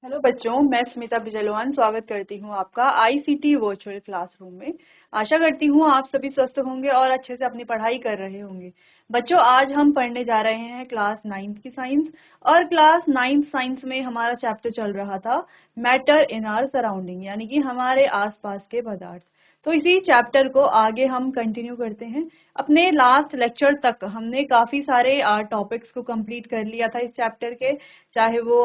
Hello बच्चों, मैं स्मिता बिजलवान स्वागत करती हूँ आपका आईसीटी वर्चुअल क्लासरूम में। आशा करती हूँ आप सभी स्वस्थ होंगे और अच्छे से अपनी पढ़ाई कर रहे होंगे। बच्चों, आज हम पढ़ने जा रहे हैं क्लास 9th की साइंस। और क्लास 9th साइंस में हमारा चैप्टर चल रहा था मैटर इन आवर सराउंडिंग, यानी कि हमारे आसपास के पदार्थ। तो इसी चैप्टर को आगे हम कंटिन्यू करते हैं। अपने लास्ट लेक्चर तक हमने काफी सारे टॉपिक्स को कंप्लीट कर लिया था इस चैप्टर के। चाहे वो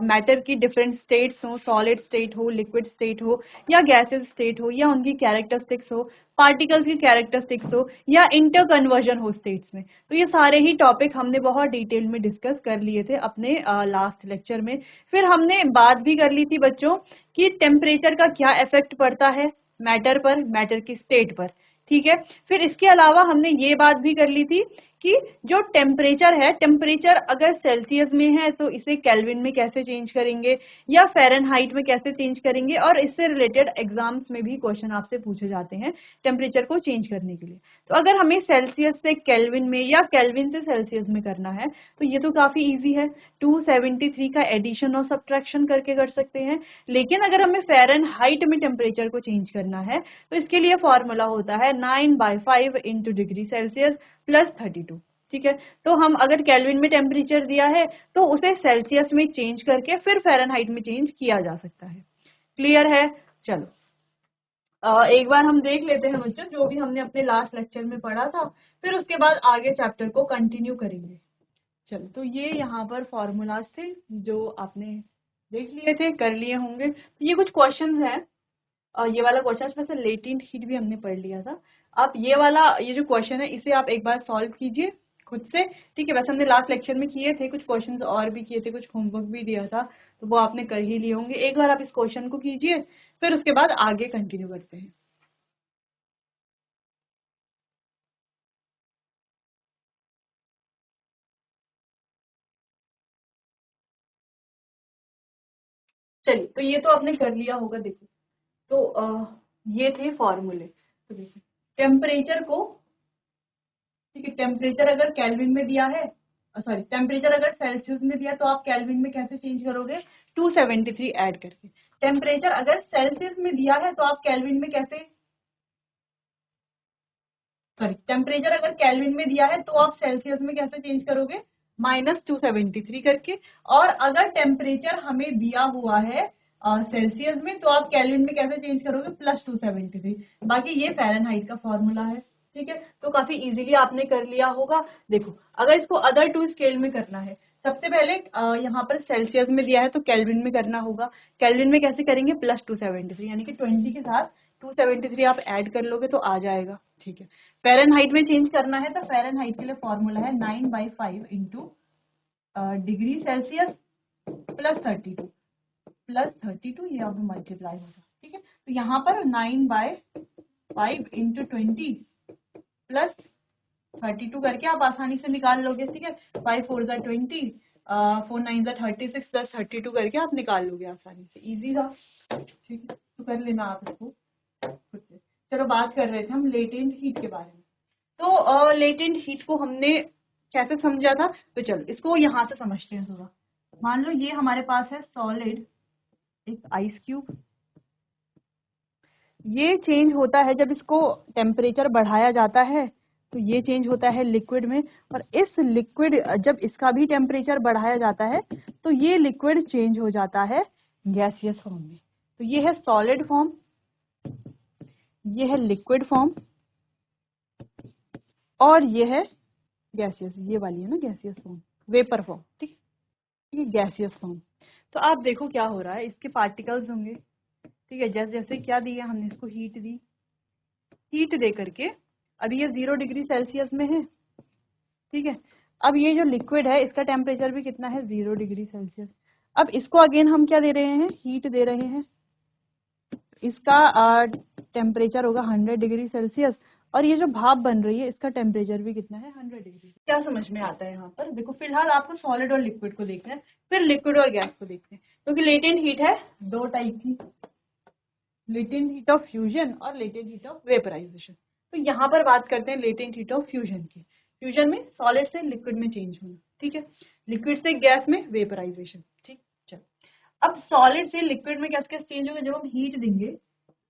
मैटर की डिफरेंट स्टेट्स हो, सॉलिड स्टेट हो, लिक्विड स्टेट हो, या गैसेस स्टेट हो, या उनकी कैरेक्टरिस्टिक्स हो, पार्टिकल्स की कैरेक्टरिस्टिक्स हो, या इंटर कन्वर्जन हो स्टेट्स में। तो ये सारे ही टॉपिक हमने बहुत डिटेल में डिस्कस कर लिए थे अपने लास्ट लेक्चर में। फिर हमने बात भी कर ली थी बच्चों कि टेम्परेचर का क्या इफेक्ट पड़ता है मैटर पर, मैटर की स्टेट पर। ठीक है। फिर इसके अलावा हमने ये बात भी कर ली थी कि जो टेम्परेचर है, टेम्परेचर अगर सेल्सियस में है तो इसे केल्विन में कैसे चेंज करेंगे, या फ़ारेनहाइट में कैसे चेंज करेंगे। और इससे रिलेटेड एग्जाम्स में भी क्वेश्चन आपसे पूछे जाते हैं टेम्परेचर को चेंज करने के लिए। तो अगर हमें सेल्सियस से केल्विन में या केल्विन से सेल्सियस में करना है तो ये तो काफी इजी है, 273 का एडिशन और सब्ट्रैक्शन करके कर सकते हैं। लेकिन अगर हमें फ़ारेनहाइट में टेम्परेचर को चेंज करना है तो इसके लिए फॉर्मूला होता है 9/5 इंटू डिग्री सेल्सियस प्लस 32। ठीक है। तो हम अगर केल्विन में टेम्परेचर दिया है तो उसे सेल्सियस में चेंज करके फिर फ़ारेनहाइट में चेंज किया जा सकता है। क्लियर है? चलो एक बार हम देख लेते हैं बच्चों जो भी हमने अपने लास्ट लेक्चर में पढ़ा था, फिर उसके बाद आगे चैप्टर को कंटिन्यू करेंगे। चलो, तो ये यहाँ पर फॉर्मूलाज थे जो आपने देख लिए थे, कर लिए होंगे। तो ये कुछ क्वेश्चंस हैं। ये वाला क्वेश्चन वैसे लेटेंट हीट भी हमने पढ़ लिया था। आप ये जो क्वेश्चन है इसे आप एक बार सॉल्व कीजिए खुद से। ठीक है। वैसे हमने लास्ट लेक्चर में किए थे, कुछ क्वेश्चंस और भी किए थे, कुछ होमवर्क भी दिया था, तो वो आपने कर ही लिए होंगे। एक बार आप इस क्वेश्चन को कीजिए, फिर उसके बाद आगे कंटिन्यू करते हैं। चलिए, तो ये तो आपने कर लिया होगा। देखो, तो ये थे फॉर्मूले। तो देखिए, टेम्परेचर को, ठीक है, टेम्परेचर अगर केल्विन में दिया है, सॉरी, टेम्परेचर अगर सेल्सियस में दिया तो आप केल्विन में कैसे चेंज करोगे? 273 ऐड करके। टेम्परेचर अगर सेल्सियस में दिया है तो आप केल्विन में कैसे, सॉरी, टेम्परेचर अगर केल्विन में दिया है तो आप सेल्सियस में कैसे चेंज करोगे? -273 करके। और अगर टेम्परेचर हमें दिया हुआ है सेल्सियस में तो आप केल्विन में कैसे चेंज करोगे? +273। बाकी ये फ़ारेनहाइट का फॉर्मूला है। ठीक है। तो काफी इजीली आपने कर लिया होगा। देखो, अगर इसको अदर टू स्केल में करना है, सबसे पहले यहाँ पर सेल्सियस में दिया है तो केल्विन में करना होगा। केल्विन में कैसे करेंगे? +273, यानी कि 20 के साथ 273 आप ऐड कर लोगे तो आ जाएगा। ठीक है। फ़ारेनहाइट में चेंज करना है तो फ़ारेनहाइट के लिए फॉर्मूला है 9/5 इंटू डिग्री सेल्सियस प्लस 32 ये अब मल्टीप्लाई होगा। ठीक है। तो यहाँ पर 9/5 इंटू 20 प्लस 32 करके आप आसानी से निकाल लोगे। ठीक है। 5 4 ज़ा 20, 4 9 ज़ा 36 प्लस 32 करके आप निकाल लोगे आसानी से। इजी था। ठीक है। तो कर लेना आप इसको खुद से। चलो, बात कर रहे थे हम लेटेंट हीट के बारे में। तो लेटेंट हीट को हमने कैसे समझा था? तो चलो इसको यहाँ से समझते हैं थोड़ा। मान लो ये हमारे पास है सॉलिड, एक आइस क्यूब। ये चेंज होता है जब इसको टेम्परेचर बढ़ाया जाता है, तो ये चेंज होता है लिक्विड में। और इस लिक्विड, जब इसका भी टेम्परेचर बढ़ाया जाता है तो ये लिक्विड चेंज हो जाता है गैसियस फॉर्म में। तो ये है सॉलिड फॉर्म, ये है लिक्विड फॉर्म, और ये है गैसियस, ये वाली है ना गैसियस फॉर्म, वेपर फॉर्म। ठीक है, ये गैसियस फॉर्म। तो आप देखो क्या हो रहा है, इसके पार्टिकल्स होंगे। ठीक है। जैसे जैसे क्या दिया हमने, इसको हीट दी, हीट दे करके अभी ये 0 डिग्री सेल्सियस में है। ठीक है। अब ये जो लिक्विड है इसका टेम्परेचर भी कितना है? 0 डिग्री सेल्सियस। अब इसको अगेन हम क्या दे रहे हैं? हीट दे रहे हैं। इसका टेम्परेचर होगा 100 डिग्री सेल्सियस, और ये जो भाप बन रही है इसका टेम्परेचर भी कितना है? 100 डिग्री। क्या समझ में आता है यहाँ पर? देखो, फिलहाल आपको सॉलिड और लिक्विड को देखना है, फिर लिक्विड और गैस को देखते हैं, क्योंकि लेटेंट हीट है दो टाइप की, लेटेंट हीट ऑफ फ्यूजन और लेटेंट हीट ऑफ वेपराइजेशन। तो यहाँ पर बात करते हैं लेटेंट हीट ऑफ फ्यूजन की। फ्यूजन में सॉलिड से लिक्विड में चेंज होना। ठीक है। लिक्विड से गैस में वेपराइजेशन। ठीक। चलो, अब सॉलिड से लिक्विड में क्या चेंज होगा, जब हम हीट देंगे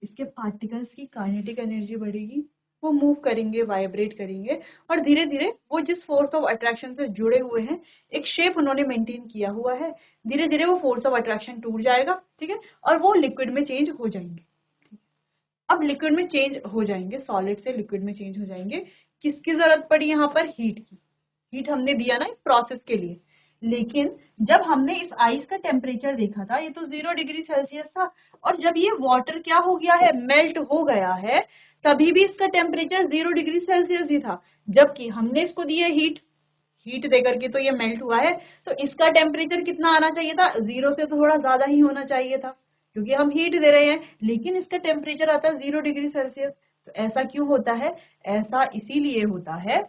इसके पार्टिकल्स की काइनेटिक एनर्जी बढ़ेगी, वो मूव करेंगे, वाइब्रेट करेंगे, और धीरे धीरे वो जिस फोर्स ऑफ अट्रैक्शन से जुड़े हुए हैं, एक शेप उन्होंने मेंटेन किया हुआ है, धीरे धीरे वो फोर्स ऑफ अट्रैक्शन टूट जाएगा, ठीक है, और वो लिक्विड में चेंज हो जाएंगे। अब लिक्विड में चेंज हो जाएंगे, सॉलिड से लिक्विड में चेंज हो जाएंगे। किसकी जरूरत पड़ी यहाँ पर, हीट की। हीट हमने दिया ना इस प्रोसेस के लिए, लेकिन जब हमने इस आइस का टेम्परेचर देखा था, ये तो 0 डिग्री सेल्सियस था, और जब ये वाटर क्या हो गया है, मेल्ट हो गया है, तभी भी इसका टेम्परेचर 0 डिग्री सेल्सियस ही था, जबकि हमने इसको दी है हीट। हीट देकर के तो ये मेल्ट हुआ है, तो इसका टेम्परेचर कितना आना चाहिए था, 0 से तो थोड़ा ज्यादा ही होना चाहिए था, क्योंकि हम हीट दे रहे हैं, लेकिन इसका टेम्परेचर आता है 0 डिग्री सेल्सियस। तो ऐसा क्यों होता है, ऐसा इसीलिए होता है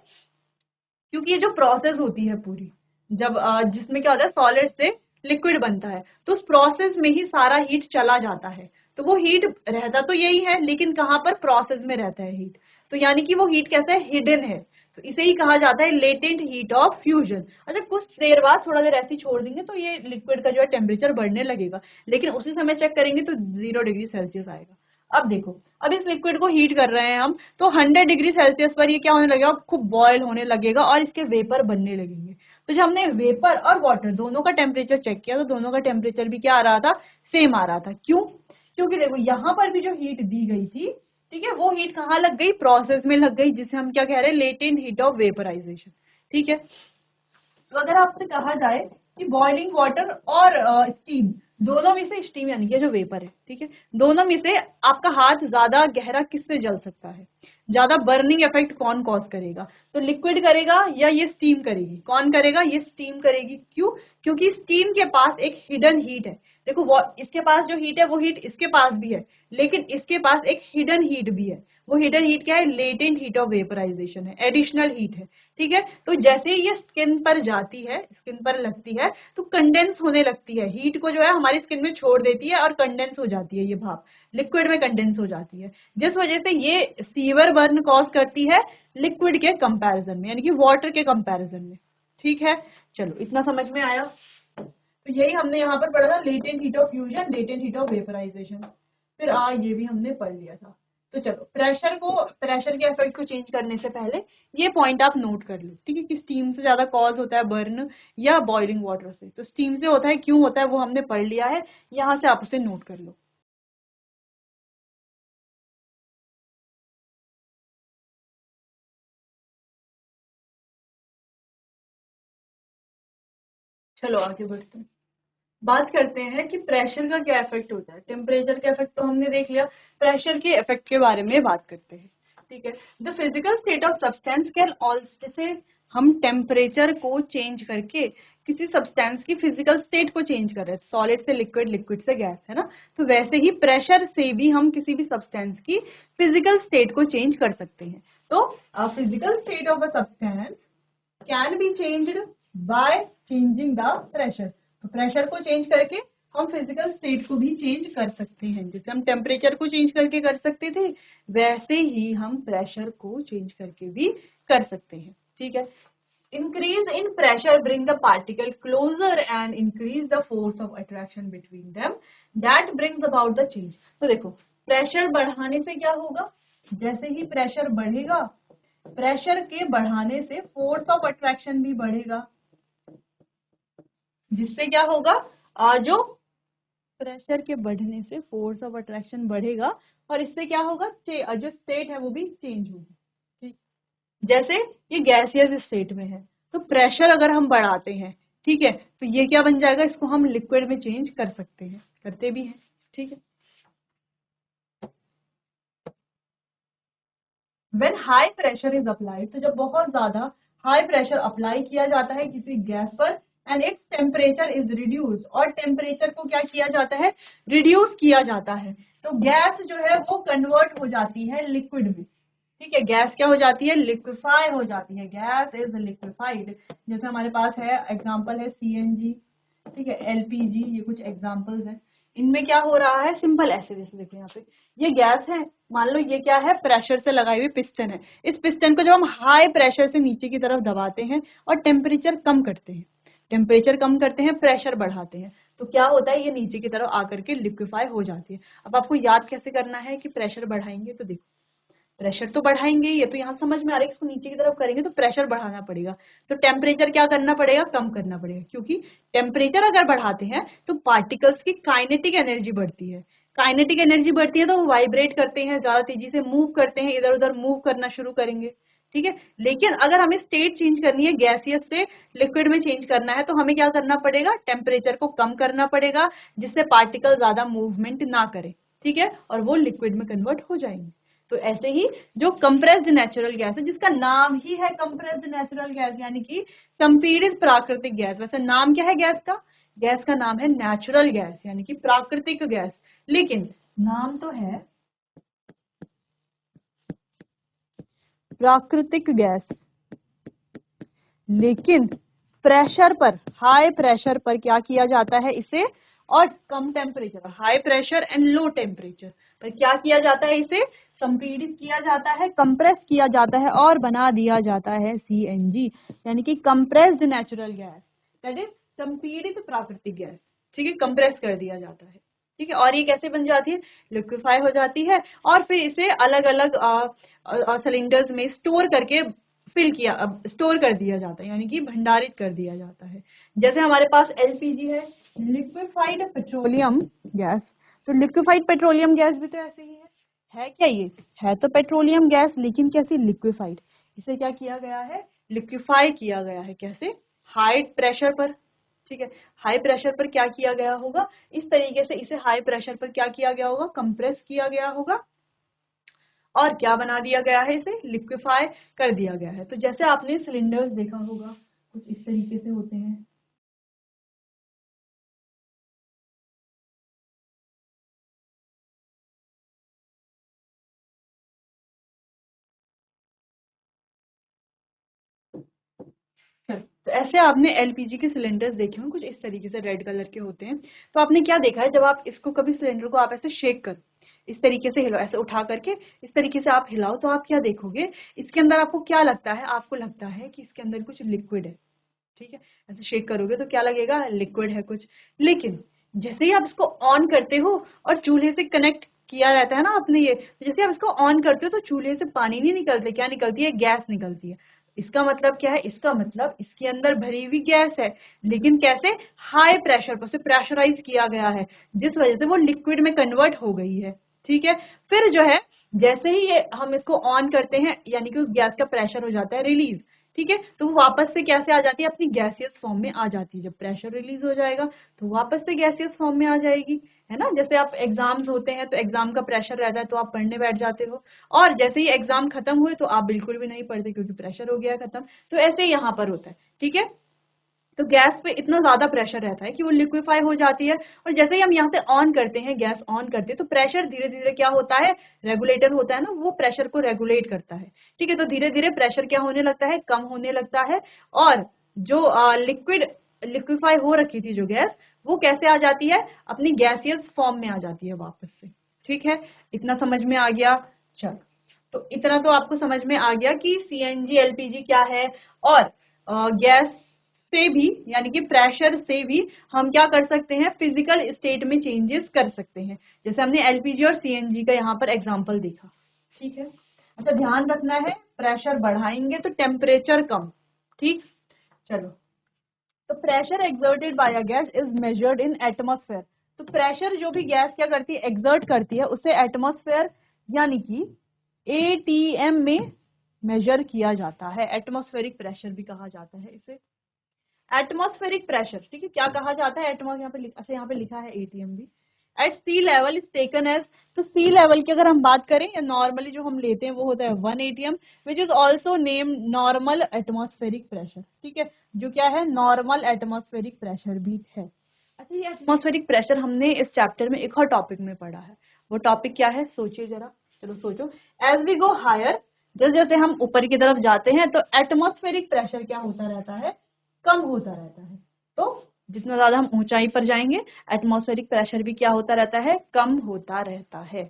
क्योंकि ये जो प्रोसेस होती है पूरी, जब जिसमें क्या होता है, सॉलिड से लिक्विड बनता है, तो उस प्रोसेस में ही सारा हीट चला जाता है। तो वो हीट रहता तो यही है, लेकिन कहाँ पर, प्रोसेस में रहता है हीट। तो यानी कि वो हीट कैसा है, हिडन है। तो इसे ही कहा जाता है लेटेंट हीट ऑफ फ्यूजन। अच्छा, कुछ देर बाद थोड़ा देर ऐसे ही छोड़ देंगे तो ये लिक्विड का जो है टेम्परेचर बढ़ने लगेगा, लेकिन उसी समय चेक करेंगे तो 0 डिग्री सेल्सियस आएगा। अब देखो, अब इस लिक्विड को हीट कर रहे हैं हम, तो 100 डिग्री सेल्सियस पर ये क्या होने लगेगा, खूब बॉयल होने लगेगा और इसके वेपर बनने लगेंगे। तो जब हमने वेपर और वाटर दोनों का टेम्परेचर चेक किया, तो दोनों का टेम्परेचर भी क्या आ रहा था, सेम आ रहा था। क्यों, क्योंकि देखो यहाँ पर भी जो हीट दी गई थी, ठीक है, वो हीट कहाँ लग गई, प्रोसेस में लग गई, जिसे हम क्या कह रहे हैं, लेटेंट हीट ऑफ वेपराइजेशन। ठीक है, तो अगर आपसे कहा जाए कि बॉइलिंग वाटर और स्टीम, दोनों में से, स्टीम यानी कि जो वेपर है, ठीक है, दोनों में से आपका हाथ ज्यादा गहरा किससे जल सकता है, ज्यादा बर्निंग इफेक्ट कौन कॉज करेगा, तो लिक्विड करेगा या ये स्टीम करेगी, कौन करेगा, ये स्टीम करेगी। क्यों, क्योंकि स्टीम के पास एक हिडन हीट है। देखो वो इसके पास जो हीट है, वो हीट इसके पास भी है, लेकिन इसके पास एक हिडन हीट भी है। वो हिडन हीट क्या है, लेटेंट हीट ऑफ वेपराइजेशन है, एडिशनल हीट है। ठीक है, तो जैसे ही ये स्किन पर जाती है, स्किन पर लगती है, तो कंडेंस होने लगती है, हीट को जो है हमारी स्किन में छोड़ देती है और कंडेंस हो जाती है, ये भाप लिक्विड में कंडेंस हो जाती है, जिस वजह से ये सीवर बर्न कॉज करती है लिक्विड के कंपैरिजन में, यानी कि वाटर के कंपैरिजन में। ठीक है, चलो इतना समझ में आया। तो यही हमने यहाँ पर पढ़ा था, latent heat of fusion, latent heat of vaporisation. फिर ये भी हमने पढ़ लिया था। तो चलो, प्रेशर के इफेक्ट को चेंज करने से पहले ये पॉइंट आप नोट कर लो, ठीक है, कि स्टीम से ज्यादा कॉज होता है बर्न या बॉइलिंग वाटर से। तो स्टीम से होता है, क्यों होता है वो हमने पढ़ लिया है, यहाँ से आप उसे नोट कर लो। चलो आगे बढ़ते हैं, बात करते हैं कि प्रेशर का क्या इफेक्ट होता है। टेम्परेचर का इफेक्ट तो हमने देख लिया, प्रेशर के इफेक्ट के बारे में बात करते हैं। ठीक है, the physical state of substance can also, जैसे हम टेम्परेचर को चेंज करके किसी सब्सटेंस की फिजिकल स्टेट को चेंज कर रहे हैं, सॉलिड से लिक्विड, लिक्विड से गैस, है ना, तो वैसे ही प्रेशर से भी हम किसी भी सब्सटेंस की फिजिकल स्टेट को चेंज कर सकते हैं। तो physical state of a substance can be changed by changing the pressure. तो प्रेशर को चेंज करके हम फिजिकल स्टेट को भी चेंज कर सकते हैं, जैसे हम टेम्परेचर को चेंज करके कर सकते थे, वैसे ही हम प्रेशर को चेंज करके भी कर सकते हैं। ठीक है, increase in pressure bring the particle closer and increase the force of attraction between them, that brings about the change। तो देखो, प्रेशर बढ़ाने से क्या होगा, जैसे ही प्रेशर बढ़ेगा, प्रेशर के बढ़ाने से फोर्स ऑफ अट्रैक्शन भी बढ़ेगा, जिससे क्या होगा, जो प्रेशर के बढ़ने से फोर्स ऑफ अट्रैक्शन बढ़ेगा, और इससे क्या होगा, जो स्टेट है वो भी चेंज होगी। ठीक, जैसे ये गैसियस स्टेट में है, तो प्रेशर अगर हम बढ़ाते हैं, ठीक है, तो ये क्या बन जाएगा, इसको हम लिक्विड में चेंज कर सकते हैं, करते भी हैं। ठीक है, when high pressure is applied, तो जब बहुत ज्यादा हाई प्रेशर अप्लाई किया जाता है किसी गैस पर, and its temperature is reduce, और टेम्परेचर को क्या किया जाता है, रिड्यूस किया जाता है, तो गैस जो है वो कन्वर्ट हो जाती है लिक्विड में। ठीक है, गैस क्या हो जाती है, लिक्विफाई हो जाती है, गैस इज लिक्विफाइड। जैसे हमारे पास है एग्जांपल है सीएनजी, ठीक है, एलपीजी, ये कुछ एग्जांपल्स हैं। इनमें क्या हो रहा है, सिंपल ऐसे, जैसे देखो यहाँ पे ये गैस है, मान लो ये क्या है, प्रेशर से लगाई हुई पिस्टन है। इस पिस्टन को जब हम हाई प्रेशर से नीचे की तरफ दबाते हैं और टेम्परेचर कम करते हैं, टेम्परेचर कम करते हैं, प्रेशर बढ़ाते हैं, तो क्या होता है, ये नीचे की तरफ आकर के लिक्विफाई हो जाती है। अब आपको याद कैसे करना है कि प्रेशर बढ़ाएंगे, तो देखो प्रेशर तो बढ़ाएंगे, ये तो यहाँ समझ में आ रहा है, इसको नीचे की तरफ करेंगे तो प्रेशर बढ़ाना पड़ेगा, तो टेम्परेचर क्या करना पड़ेगा, कम करना पड़ेगा, क्योंकि टेम्परेचर अगर बढ़ाते हैं तो पार्टिकल्स की काइनेटिक एनर्जी बढ़ती है। काइनेटिक एनर्जी बढ़ती है तो वो वाइब्रेट करते हैं, ज्यादा तेजी से मूव करते हैं, इधर उधर मूव करना शुरू करेंगे, ठीक है। लेकिन अगर हमें स्टेट चेंज करनी है, गैसियस से लिक्विड में चेंज करना है, तो हमें क्या करना पड़ेगा, टेम्परेचर को कम करना पड़ेगा, जिससे पार्टिकल ज्यादा मूवमेंट ना करे, ठीक है, और वो लिक्विड में कन्वर्ट हो जाएंगे। तो ऐसे ही जो कंप्रेस्ड नेचुरल गैस है, जिसका नाम ही है कंप्रेस्ड नेचुरल गैस, यानी कि संपीड़ित प्राकृतिक गैस। वैसे नाम क्या है गैस का, गैस का नाम है नेचुरल गैस, यानी कि प्राकृतिक गैस, लेकिन नाम तो है प्राकृतिक गैस, लेकिन प्रेशर पर, हाई प्रेशर पर क्या किया जाता है इसे, और कम temperature, high pressure and low temperature पर क्या किया जाता है, इसे संपीड़ित किया जाता है, कंप्रेस किया जाता है और बना दिया जाता है सीएनजी, यानी कि compressed natural gas, that is संपीड़ित प्राकृतिक गैस, ठीक है, कंप्रेस कर दिया जाता है, ठीक है। और ये कैसे बन जाती है, लिक्विफाई हो जाती है, और फिर इसे अलग अलग सिलेंडर्स में स्टोर करके फिल किया, अब स्टोर कर दिया जाता है, यानी कि भंडारित कर दिया जाता है। जैसे हमारे पास एलपीजी है, लिक्विफाइड पेट्रोलियम गैस, तो लिक्विफाइड पेट्रोलियम गैस भी तो ऐसे ही है क्या, ये है तो पेट्रोलियम गैस, लेकिन कैसी, लिक्विफाइड, इसे क्या किया गया है, लिक्विफाई किया गया है, कैसे, हाई प्रेशर पर, ठीक है। हाई प्रेशर पर क्या किया गया होगा, इस तरीके से इसे हाई प्रेशर पर क्या किया गया होगा, कंप्रेस किया गया होगा, और क्या बना दिया गया है, इसे लिक्विफाई कर दिया गया है। तो जैसे आपने सिलेंडर्स देखा होगा, कुछ इस तरीके से होते हैं, तो ऐसे आपने एलपीजी के सिलेंडर्स देखे होंगे, कुछ इस तरीके से रेड कलर के होते हैं। तो आपने क्या देखा है, जब आप इसको कभी सिलेंडर को आप ऐसे शेक कर, इस तरीके से हिलाओ, ऐसे उठा करके इस तरीके से आप हिलाओ, तो आप क्या देखोगे, इसके अंदर आपको क्या लगता है, आपको लगता है कि इसके अंदर कुछ लिक्विड है, ठीक है। ऐसे शेक करोगे तो क्या लगेगा, लिक्विड है कुछ। लेकिन जैसे ही आप इसको ऑन करते हो और चूल्हे से कनेक्ट किया रहता है ना आपने ये, तो जैसे आप इसको ऑन करते हो तो चूल्हे से पानी नहीं निकलते, क्या निकलती है, गैस निकलती है। इसका मतलब क्या है, इसका मतलब इसके अंदर भरी हुई गैस है, लेकिन कैसे, हाई प्रेशर पर से प्रेशराइज किया गया है, जिस वजह से वो लिक्विड में कन्वर्ट हो गई है, ठीक है। फिर जो है, जैसे ही ये हम इसको ऑन करते हैं, यानी कि उस गैस का प्रेशर हो जाता है रिलीज, ठीक है, तो वो वापस से कैसे आ जाती है, अपनी गैसियस फॉर्म में आ जाती है। जब प्रेशर रिलीज हो जाएगा तो वापस से गैसियस फॉर्म में आ जाएगी, है ना। जैसे आप एग्जाम्स होते हैं तो एग्जाम का प्रेशर रहता है तो आप पढ़ने बैठ जाते हो, और जैसे ही एग्जाम खत्म हुए तो आप बिल्कुल भी नहीं पढ़ते, क्योंकि प्रेशर हो गया खत्म। तो ऐसे ही यहाँ पर होता है, ठीक है। तो गैस पे इतना ज्यादा प्रेशर रहता है कि वो लिक्विफाई हो जाती है, और जैसे ही हम यहाँ से ऑन करते हैं, गैस ऑन करते हैं, तो प्रेशर धीरे धीरे क्या होता है, रेगुलेटर होता है ना, वो प्रेशर को रेगुलेट करता है, ठीक है। तो धीरे धीरे प्रेशर क्या होने लगता है, कम होने लगता है, और जो लिक्विड लिक्विफाई हो रखी थी जो गैस, वो कैसे आ जाती है, अपनी गैसियस फॉर्म में आ जाती है वापस से, ठीक है। इतना समझ में आ गया, चलो। तो इतना तो आपको समझ में आ गया कि सीएनजी एलपीजी क्या है, और गैस से भी, यानी कि प्रेशर से भी हम क्या कर सकते हैं, फिजिकल स्टेट में चेंजेस कर सकते हैं, जैसे हमने एलपीजी और सीएनजी का यहाँ पर एग्जांपल देखा, ठीक है। अच्छा, ध्यान रखना है, प्रेशर बढ़ाएंगे तो टेम्परेचर कम, ठीक। चलो, तो pressure exerted by a gas is measured in atmosphere. तो प्रेशर जो भी गैस क्या करती है, एक्सर्ट करती है, उसे एटमॉस्फेयर यानी कि एटीएम में मेजर किया जाता है। एटमॉस्फेरिक प्रेशर भी कहा जाता है इसे, एटमॉस्फेरिक प्रेशर, ठीक है। क्या कहा जाता है, एटमॉस, यहाँ पे लिखा है एटीएम भी। At sea level is taken as, तो सी लेवल की अगर हम बात करें, या नॉर्मली जो हम लेते हैं वो होता है 1 ATM, which is also name normal atmospheric pressure, ठीक है, जो क्या है, नॉर्मल एटमॉस्फेरिक प्रेशर भी है। अच्छा, ये एटमॉस्फेरिक प्रेशर हमने इस चैप्टर में एक और टॉपिक में पढ़ा है, वो टॉपिक क्या है, सोचिए जरा, चलो सोचो। एज वी गो हायर, जैसे जैसे हम ऊपर की तरफ जाते हैं, तो एटमॉस्फेरिक प्रेशर क्या होता रहता है, कम होता रहता है। तो जितना ज्यादा हम ऊंचाई पर जाएंगे, एटमॉस्फेरिक प्रेशर भी क्या होता रहता है, कम होता रहता है,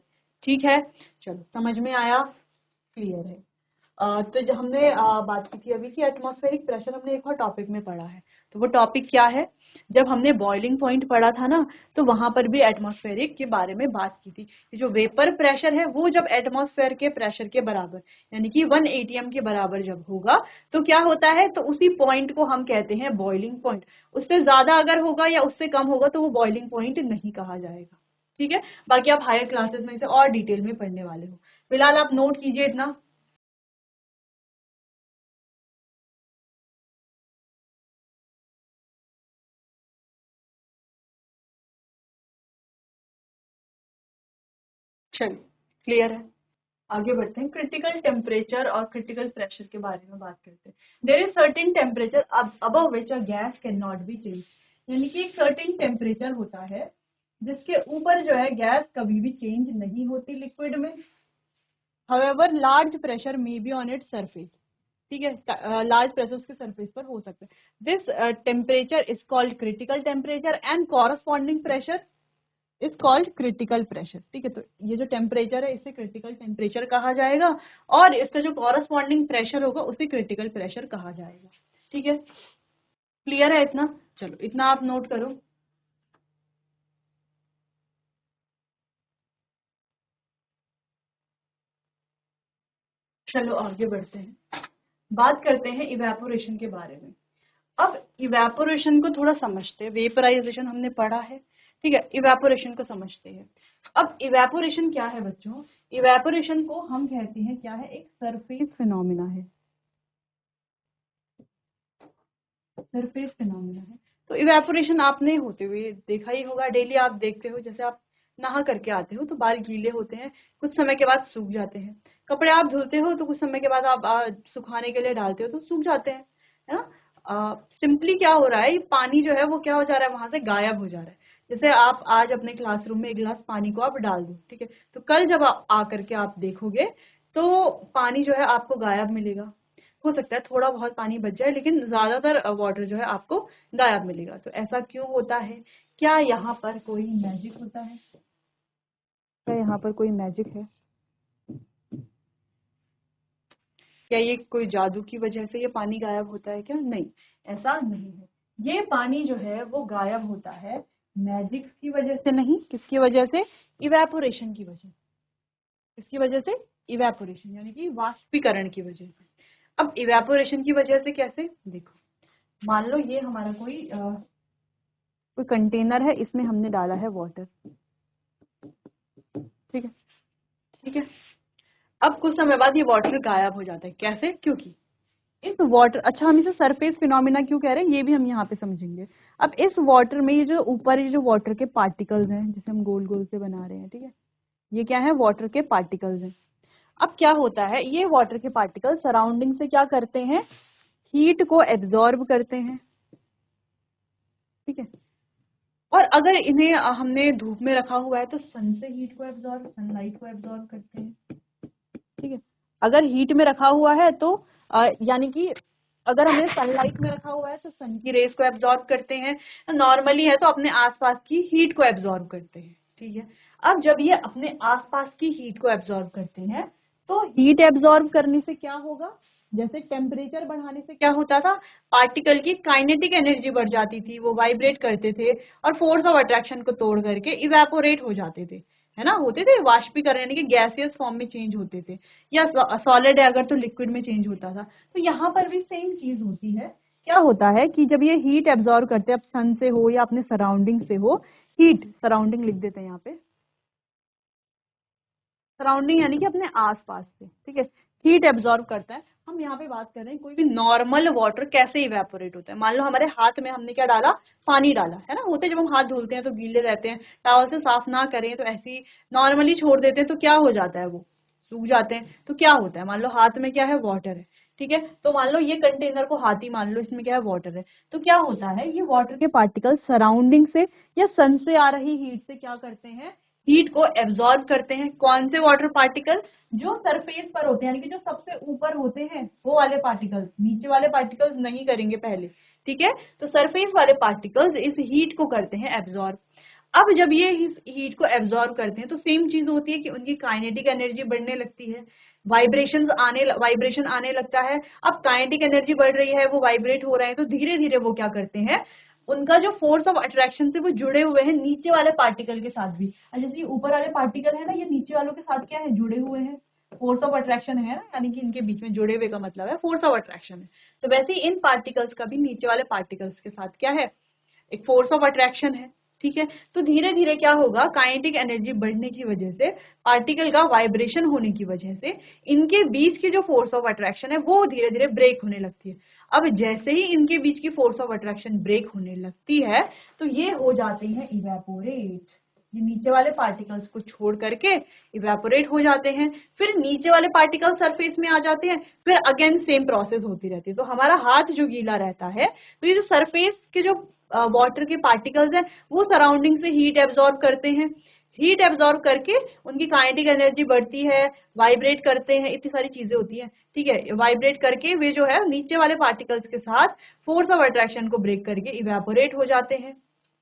ठीक है। चलो, समझ में आया, क्लियर है। तो जो हमने बात की थी अभी कि एटमॉस्फेरिक प्रेशर हमने एक और टॉपिक में पढ़ा है, तो वो टॉपिक क्या है, जब हमने बॉइलिंग पॉइंट पढ़ा था ना, तो वहां पर भी एटमॉस्फेरिक के बारे में बात की थी। जो वेपर प्रेशर है वो जब एटमॉस्फेयर के प्रेशर के बराबर यानी कि 1 atm के बराबर जब होगा तो क्या होता है, तो उसी पॉइंट को हम कहते हैं बॉइलिंग पॉइंट। उससे ज्यादा अगर होगा या उससे कम होगा तो वो बॉइलिंग पॉइंट नहीं कहा जाएगा। ठीक है, बाकी आप हायर क्लासेस में इसे और डिटेल में पढ़ने वाले हो। फिलहाल आप नोट कीजिए इतना। चलिए, क्लियर है, आगे बढ़ते हैं। क्रिटिकल टेम्परेचर और क्रिटिकल प्रेशर के बारे में बात करते हैं। There is certain temperature above which a gas can not be change, यानी कि एक सर्टेन टेम्परेचर होता है जिसके ऊपर जो है गैस कभी भी चेंज नहीं होती लिक्विड में। However large pressure may be on its surface, ठीक है, लार्ज प्रेशर उसके सरफेस पर हो सकता है। This temperature is called critical temperature and corresponding pressure is called critical pressure. ठीक है, तो ये जो टेम्परेचर है इसे क्रिटिकल टेम्परेचर कहा जाएगा और इसका जो कॉरस्पॉन्डिंग प्रेशर होगा उसे क्रिटिकल प्रेशर कहा जाएगा। ठीक है, क्लियर है इतना? चलो, इतना आप नोट करो। चलो आगे बढ़ते हैं, बात करते हैं इवेपोरेशन के बारे में। अब इवेपोरेशन को थोड़ा समझते हैं। वेपराइजेशन हमने पढ़ा है, ठीक है, इवेपोरेशन को समझते हैं। अब इवेपोरेशन क्या है बच्चों? इवेपोरेशन को हम कहते हैं क्या है, एक सरफेस फिनोमिना है। सरफेस फिनोमिना है। तो इवेपोरेशन आपने होते हुए देखा ही होगा, डेली आप देखते हो, जैसे आप नहा करके आते हो तो बाल गीले होते हैं, कुछ समय के बाद सूख जाते हैं। कपड़े आप धुलते हो तो कुछ समय के बाद आप सुखाने के लिए डालते हो तो सूख जाते हैं, है ना। सिंपली क्या हो रहा है, ये पानी जो है वो क्या हो जा रहा है, वहां से गायब हो जा रहा है। जैसे आप आज अपने क्लासरूम में एक गिलास पानी को आप डाल दो, ठीक है, तो कल जब आप आकर के आप देखोगे तो पानी जो है आपको गायब मिलेगा। हो सकता है थोड़ा बहुत पानी बच जाए, लेकिन ज्यादातर वाटर जो है आपको गायब मिलेगा। तो ऐसा क्यों होता है? क्या यहाँ पर कोई मैजिक होता है? क्या यहाँ पर कोई मैजिक है? क्या ये कोई जादू की वजह से ये पानी गायब होता है क्या? नहीं, ऐसा नहीं है। ये पानी जो है वो गायब होता है मैजिक की वजह से नहीं, किसकी वजह से? इवेपोरेशन की वजह। किसकी वजह से? इवेपोरेशन, यानी कि वाष्पीकरण की वजह से। अब इवेपोरेशन की वजह से कैसे? देखो, मान लो ये हमारा कोई कंटेनर है, इसमें हमने डाला है वाटर, ठीक है, ठीक है। अब कुछ समय बाद ये वाटर गायब हो जाता है, कैसे? क्योंकि इस वाटर, अच्छा हम इसे सरफेस फिनोमिना क्यों कह रहे हैं ये भी हम यहाँ पे समझेंगे। अब इस वाटर में ये जो ऊपर ये जो वाटर के पार्टिकल्स हैं जिसे हम गोल गोल से बना रहे हैं, ठीक है, ये क्या है? वाटर के पार्टिकल्स हैं। अब क्या होता है, ये वाटर के पार्टिकल सराउंडिंग से क्या करते हैं? हीट को एब्जॉर्ब करते हैं, ठीक है। और अगर इन्हें हमने धूप में रखा हुआ है तो सन से हीट को एब्जॉर्ब, सनलाइट को एब्जॉर्ब करते हैं, ठीक है। अगर हीट में रखा हुआ है तो यानी कि अगर हमने सनलाइट में रखा हुआ है तो सन की रेज को एब्जॉर्ब करते हैं। नॉर्मली है तो अपने आसपास की हीट को एब्जॉर्ब करते हैं, ठीक है। अब जब ये अपने आसपास की हीट को एब्जॉर्ब करते हैं तो हीट एब्जॉर्ब करने से क्या होगा? जैसे टेम्परेचर बढ़ाने से क्या होता था, पार्टिकल की काइनेटिक एनर्जी बढ़ जाती थी, वो वाइब्रेट करते थे और फोर्स ऑफ अट्रैक्शन को तोड़ करके इवेपोरेट हो जाते थे, है ना, होते थे वाष्पीकरण, यानी कि गैसियस फॉर्म में चेंज होते थे, या सॉलिड है अगर तो लिक्विड में चेंज होता था। तो यहाँ पर भी सेम चीज होती है। क्या होता है कि जब ये हीट एब्जॉर्ब करते हैं, अब सन से हो या अपने सराउंडिंग से हो, हीट, सराउंडिंग लिख देते हैं यहाँ पे, सराउंडिंग यानी कि अपने आसपास से, ठीक है, हीट एब्जॉर्ब करता है। हम यहाँ पे बात कर रहे हैं कोई भी नॉर्मल वाटर कैसे इवेपोरेट होता है। मान लो हमारे हाथ में हमने क्या डाला, पानी डाला, है ना, होते जब हम हाथ धुलते हैं तो गीले रहते हैं, टॉवल से साफ ना करें तो ऐसे ही नॉर्मली छोड़ देते हैं तो क्या हो जाता है, वो सूख जाते हैं। तो क्या होता है, मान लो हाथ में क्या है, वाटर है, ठीक है, तो मान लो ये कंटेनर को हाथ ही मान लो, इसमें क्या है, वाटर है। तो क्या होता है, ये वाटर के पार्टिकल सराउंडिंग से या सन से आ रही हीट से क्या करते हैं, हीट को एब्जॉर्ब करते हैं। कौन से वाटर पार्टिकल? जो सरफेस पर होते हैं, यानी कि जो सबसे ऊपर होते हैं वो वाले पार्टिकल्स, नीचे वाले पार्टिकल्स नहीं करेंगे पहले, ठीक है। तो सरफेस वाले पार्टिकल्स इस हीट को करते हैं एब्जॉर्ब। अब जब ये हीट को एब्जॉर्ब करते हैं तो सेम चीज होती है कि उनकी काइनेटिक एनर्जी बढ़ने लगती है, वाइब्रेशन आने लगता है। अब काइनेटिक एनर्जी बढ़ रही है, वो वाइब्रेट हो रहे हैं, तो धीरे धीरे वो क्या करते हैं, उनका जो फोर्स ऑफ अट्रैक्शन से वो जुड़े हुए हैं नीचे वाले पार्टिकल के साथ भी। जैसे ये ऊपर वाले पार्टिकल है ना, ये नीचे वालों के साथ क्या है, जुड़े हुए हैं, फोर्स ऑफ अट्रैक्शन है ना, यानी कि इनके बीच में जुड़े हुए का मतलब है फोर्स ऑफ अट्रैक्शन है। तो वैसे ही इन पार्टिकल्स का भी नीचे वाले पार्टिकल्स के साथ क्या है, एक फोर्स ऑफ अट्रैक्शन है। ठीक है, तो धीरे धीरे क्या होगा, काइनेटिक एनर्जी बढ़ने की वजह से, पार्टिकल का वाइब्रेशन होने की वजह से इनके बीच की जो फोर्स ऑफ अट्रैक्शन है वो धीरे धीरे ब्रेक होने लगती है। अब जैसे ही इनके बीच की फोर्स ऑफ अट्रैक्शन ब्रेक होने लगती है तो ये हो जाते हैं इवेपोरेट, ये नीचे वाले पार्टिकल्स को छोड़ करके इवेपोरेट हो जाते हैं। फिर नीचे वाले पार्टिकल सरफेस में आ जाते हैं, फिर अगेन सेम प्रोसेस होती रहती है। तो हमारा हाथ जो गीला रहता है, तो ये जो सरफेस के जो वाटर के पार्टिकल्स हैं वो सराउंडिंग से हीट एब्जॉर्ब करते हैं, हीट एब्जॉर्ब करके उनकी काइनेटिक एनर्जी बढ़ती है, वाइब्रेट करते हैं, इतनी सारी चीजें होती हैं। ठीक है, वाइब्रेट करके वे जो है नीचे वाले पार्टिकल्स के साथ फोर्स ऑफ अट्रैक्शन को ब्रेक करके इवेपोरेट हो जाते हैं,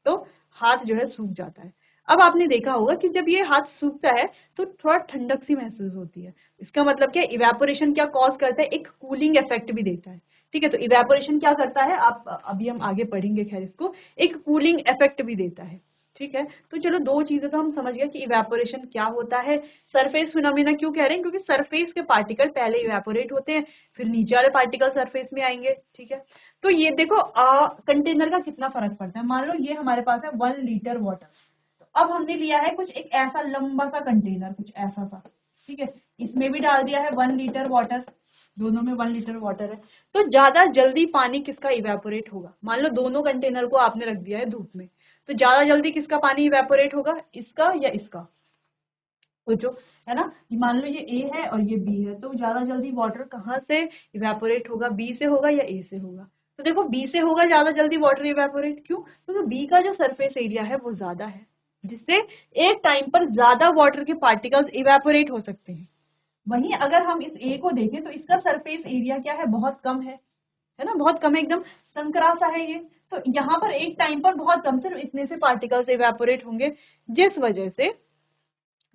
तो हाथ जो है सूख जाता है। अब आपने देखा होगा कि जब ये हाथ सूखता है तो थोड़ा ठंडक सी महसूस होती है। इसका मतलब क्या, इवेपोरेशन क्या कॉज करता है, एक कूलिंग इफेक्ट भी देता है। ठीक है, तो इवेपोरेशन क्या करता है, आप अभी हम आगे पढ़ेंगे खैर इसको, एक कूलिंग इफेक्ट भी देता है। ठीक है, तो चलो दो चीजें तो हम समझ गए कि इवेपोरेशन क्या होता है। सरफेस फिनोमेना क्यों कह रहे हैं, क्योंकि सरफेस के पार्टिकल पहले इवेपोरेट होते हैं, फिर नीचे वाले पार्टिकल सरफेस में आएंगे। ठीक है, तो ये देखो कंटेनर का कितना फर्क पड़ता है। मान लो ये हमारे पास है 1 लीटर वाटर, तो अब हमने लिया है कुछ एक ऐसा लंबा सा कंटेनर, कुछ ऐसा सा। ठीक है, इसमें भी डाल दिया है 1 लीटर वाटर, दोनों में 1 लीटर वाटर है, तो ज्यादा जल्दी पानी किसका इवेपोरेट होगा। मान लो दोनों कंटेनर को आपने रख दिया है धूप में, तो ज्यादा जल्दी किसका पानी इवेपोरेट होगा, इसका या इसका, सोचो, है ना। मान लो ये ए है और ये बी है, तो ज्यादा जल्दी वाटर कहाँ से इवेपोरेट होगा, बी से होगा या ए से होगा। तो देखो बी से होगा ज्यादा जल्दी वाटर इवेपोरेट, क्यों, क्योंकि बी का जो सरफेस एरिया है वो ज्यादा है, जिससे एक टाइम पर ज्यादा वाटर के पार्टिकल्स इवेपोरेट हो सकते हैं। वहीं अगर हम इस ए को देखें तो इसका सरफेस एरिया क्या है, बहुत कम है ना, बहुत कम है, एकदम संकरा सा है ये। तो यहाँ पर एक टाइम पर बहुत कम, सिर्फ इतने से पार्टिकल्स इवेपोरेट होंगे, जिस वजह से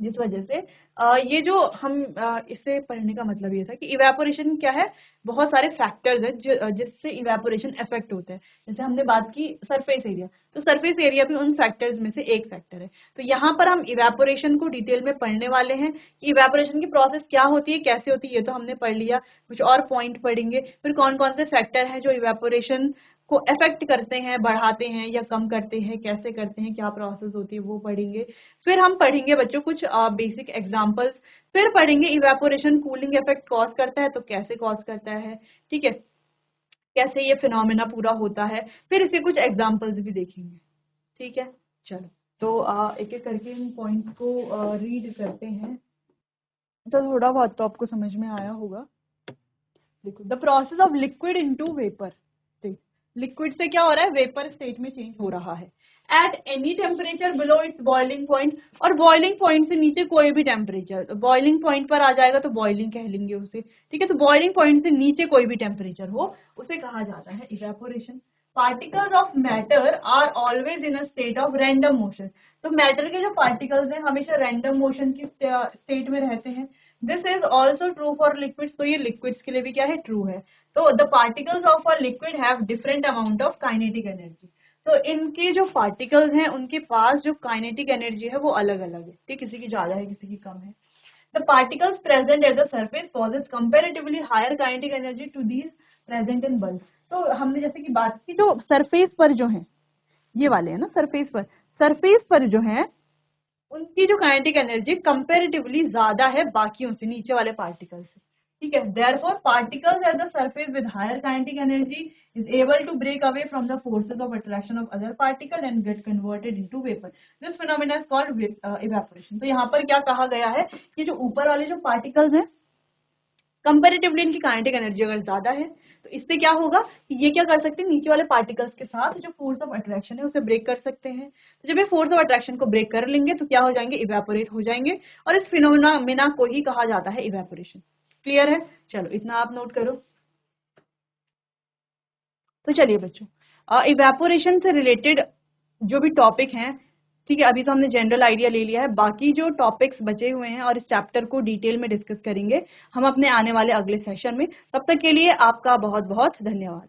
ये जो हम इससे पढ़ने का मतलब ये था कि इवेपोरेशन क्या है, बहुत सारे फैक्टर्स हैं जिससे इवेपोरेशन इफेक्ट होता है। जैसे हमने बात की सरफेस एरिया, तो सरफेस एरिया भी उन फैक्टर्स में से एक फैक्टर है। तो यहाँ पर हम इवेपोरेशन को डिटेल में पढ़ने वाले हैं कि इवेपोरेशन की प्रोसेस क्या होती है, कैसे होती है, ये तो हमने पढ़ लिया। कुछ और पॉइंट पढ़ेंगे, फिर कौन कौन से फैक्टर हैं जो इवेपोरेशन को अफेक्ट करते हैं, बढ़ाते हैं या कम करते हैं, कैसे करते हैं, क्या प्रोसेस होती है, वो पढ़ेंगे। फिर हम पढ़ेंगे बच्चों कुछ बेसिक एग्जांपल्स, फिर पढ़ेंगे इवेपोरेशन कूलिंग इफेक्ट कॉज करता है तो कैसे कॉज करता है। ठीक है, कैसे ये फिनोमेना पूरा होता है, फिर इसके कुछ एग्जांपल्स भी देखेंगे। ठीक है, चलो तो एक एक करके इन पॉइंट्स को रीड करते हैं, तो थोड़ा बहुत तो आपको समझ में आया होगा। देखो, the process of liquid into vapour state, liquid से क्या हो रहा है, वेपर स्टेट में चेंज हो रहा है at any temperature below it's boiling point, और बॉइलिंग पॉइंट से नीचे कोई भी टेम्परेचर, तो बॉइलिंग पॉइंट पर आ जाएगा तो बॉइलिंग कह लेंगे उसे। ठीक है, तो बॉइलिंग पॉइंट से नीचे कोई भी टेम्परेचर हो उसे कहा जाता है evaporation. Particles of matter are always in a state of random motion, तो मैटर के जो पार्टिकल्स हैं हमेशा रैंडम मोशन की स्टेट में रहते हैं। This is also true for liquids, तो ये लिक्विड्स के लिए भी क्या है, ट्रू है। तो the particles of a liquid have different amount of kinetic energy, तो इनके जो पार्टिकल्स हैं उनके पास जो काइनेटिक एनर्जी है वो अलग अलग है। ठीक, किसी की ज्यादा है किसी की कम है। The particles present at the surface possess comparatively higher kinetic energy to these present in bulk, तो हमने जैसे कि बात की, जो सरफेस पर जो है, ये वाले है ना, सरफेस पर जो है उनकी जो काइनेटिक एनर्जी कंपैरेटिवली ज्यादा है बाकियों से, नीचे वाले पार्टिकल से। ठीक है, therefore particles at the surface with higher kinetic energy is able to break away from the forces of attraction of other particle and get converted into vapor. This phenomena is called evaporation. तो यहाँ पर क्या कहा गया है कि जो ऊपर वाले जो पार्टिकल्स हैं कंपेरेटिवली इनकी काइनेटिक एनर्जी अगर ज्यादा है तो इससे क्या होगा कि ये क्या कर सकते हैं, नीचे वाले पार्टिकल्स के साथ जो फोर्स ऑफ अट्रैक्शन है उसे ब्रेक कर सकते हैं। तो जब ये फोर्स ऑफ अट्रैक्शन को ब्रेक कर लेंगे तो क्या हो जाएंगे, इवेपोरेट हो जाएंगे, और इस फिनोमेना को ही कहा जाता है इवेपोरेशन। क्लियर है, चलो इतना आप नोट करो। तो चलिए बच्चों, इवेपोरेशन से रिलेटेड जो भी टॉपिक हैं ठीक है, अभी तो हमने जनरल आइडिया ले लिया है, बाकी जो टॉपिक्स बचे हुए हैं और इस चैप्टर को डिटेल में डिस्कस करेंगे हम अपने आने वाले अगले सेशन में। तब तक के लिए आपका बहुत बहुत धन्यवाद।